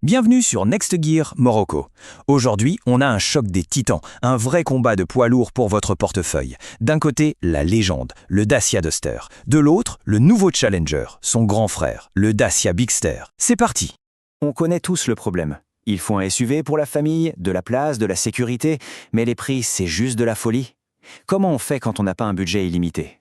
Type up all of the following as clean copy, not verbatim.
Bienvenue sur Next Gear Morocco. Aujourd'hui, on a un choc des titans, un vrai combat de poids lourd pour votre portefeuille. D'un côté, la légende, le Dacia Duster. De l'autre, le nouveau challenger, son grand frère, le Dacia Bigster. C'est parti! On connaît tous le problème. Il faut un SUV pour la famille, de la place, de la sécurité, mais les prix, c'est juste de la folie. Comment on fait quand on n'a pas un budget illimité?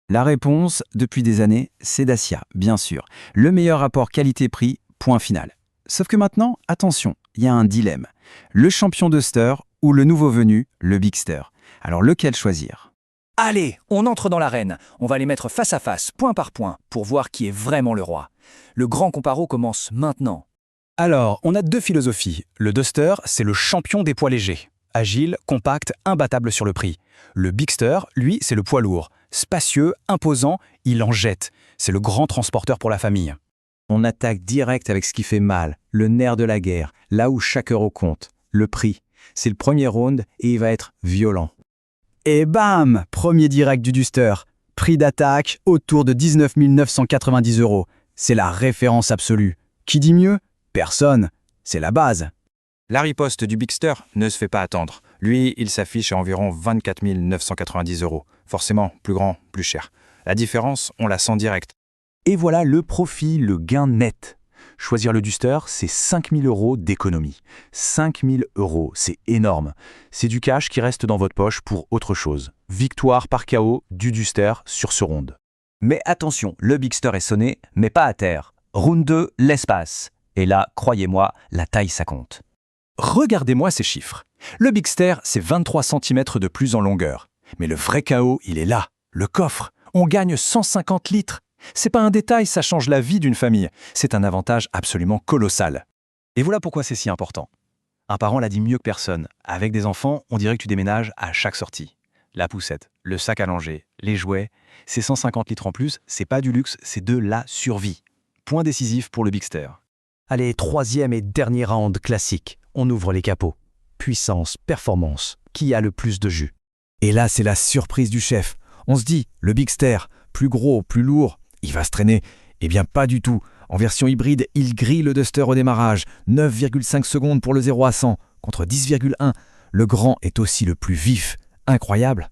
La réponse, depuis des années, c'est Dacia, bien sûr. Le meilleur rapport qualité-prix, point final. Sauf que maintenant, attention, il y a un dilemme. Le champion Duster ou le nouveau venu, le Bigster. Alors lequel choisir? Allez, on entre dans l'arène. On va les mettre face à face, point par point, pour voir qui est vraiment le roi. Le grand comparo commence maintenant. Alors, on a deux philosophies. Le Duster, c'est le champion des poids légers. Agile, compact, imbattable sur le prix. Le Bigster, lui, c'est le poids lourd. Spacieux, imposant, il en jette. C'est le grand transporteur pour la famille. On attaque direct avec ce qui fait mal, le nerf de la guerre, là où chaque euro compte, le prix. C'est le premier round et il va être violent. Et bam! Premier direct du Duster. Prix d'attaque autour de 19 990 €. C'est la référence absolue. Qui dit mieux? Personne. C'est la base. La riposte du Bigster ne se fait pas attendre. Lui, il s'affiche à environ 24 990 €. Forcément, plus grand, plus cher. La différence, on la sent direct. Et voilà le profit, le gain net. Choisir le Duster, c'est 5 000 € d'économie. 5 000 €, c'est énorme. C'est du cash qui reste dans votre poche pour autre chose. Victoire par KO du Duster sur ce round. Mais attention, le Bigster est sonné, mais pas à terre. Round 2, l'espace. Et là, croyez-moi, la taille ça compte. Regardez-moi ces chiffres. Le Bigster, c'est 23 cm de plus en longueur. Mais le vrai KO, il est là, le coffre. On gagne 150 litres. C'est pas un détail, ça change la vie d'une famille. C'est un avantage absolument colossal. Et voilà pourquoi c'est si important. Un parent l'a dit mieux que personne. Avec des enfants, on dirait que tu déménages à chaque sortie. La poussette, le sac à langer, les jouets, ces 150 litres en plus, c'est pas du luxe, c'est de la survie. Point décisif pour le Bigster. Allez, troisième et dernier round classique. On ouvre les capots. Puissance, performance. Qui a le plus de jus? Et là, c'est la surprise du chef. On se dit, le Bigster, plus gros, plus lourd, il va se traîner. Eh bien, pas du tout. En version hybride, il grille le Duster au démarrage. 9,5 secondes pour le 0 à 100, contre 10,1. Le grand est aussi le plus vif. Incroyable.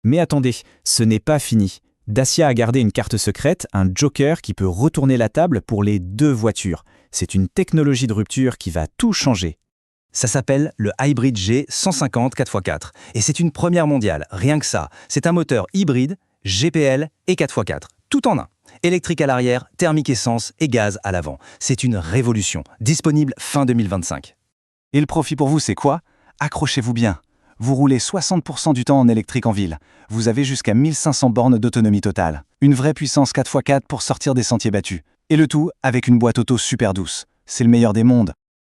Mais attendez, ce n'est pas fini. Dacia a gardé une carte secrète, un joker qui peut retourner la table pour les deux voitures. C'est une technologie de rupture qui va tout changer. Ça s'appelle le Hybrid G 150 4x4. Et c'est une première mondiale, rien que ça. C'est un moteur hybride, GPL et 4x4, tout en un. Électrique à l'arrière, thermique essence et gaz à l'avant. C'est une révolution, disponible fin 2025. Et le profit pour vous, c'est quoi? Accrochez-vous bien. Vous roulez 60% du temps en électrique en ville. Vous avez jusqu'à 1500 bornes d'autonomie totale. Une vraie puissance 4x4 pour sortir des sentiers battus. Et le tout avec une boîte auto super douce. C'est le meilleur des mondes.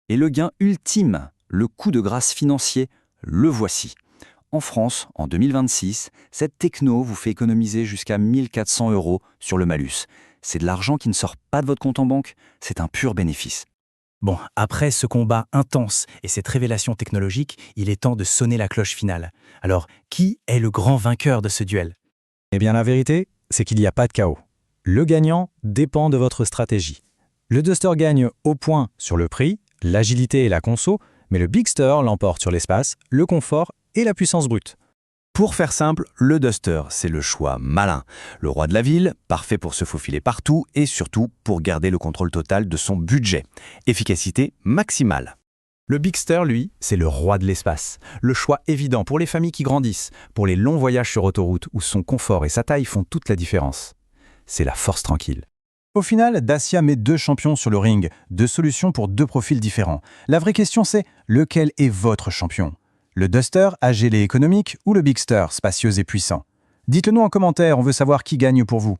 Et le gain ultime, le coup de grâce financier, le voici. En France, en 2026, cette techno vous fait économiser jusqu'à 1 400 € sur le malus. C'est de l'argent qui ne sort pas de votre compte en banque, c'est un pur bénéfice. Bon, après ce combat intense et cette révélation technologique, il est temps de sonner la cloche finale. Alors, qui est le grand vainqueur de ce duel? Eh bien, la vérité, c'est qu'il n'y a pas de chaos. Le gagnant dépend de votre stratégie. Le Duster gagne au point sur le prix, l'agilité et la conso, mais le Bigster l'emporte sur l'espace, le confort et la puissance brute. Pour faire simple, le Duster, c'est le choix malin. Le roi de la ville, parfait pour se faufiler partout et surtout pour garder le contrôle total de son budget. Efficacité maximale. Le Bigster, lui, c'est le roi de l'espace. Le choix évident pour les familles qui grandissent, pour les longs voyages sur autoroute où son confort et sa taille font toute la différence. C'est la force tranquille. Au final, Dacia met deux champions sur le ring, deux solutions pour deux profils différents. La vraie question c'est, lequel est votre champion? Le Duster, agile et économique, ou le Bigster, spacieux et puissant? Dites-le nous en commentaire, on veut savoir qui gagne pour vous.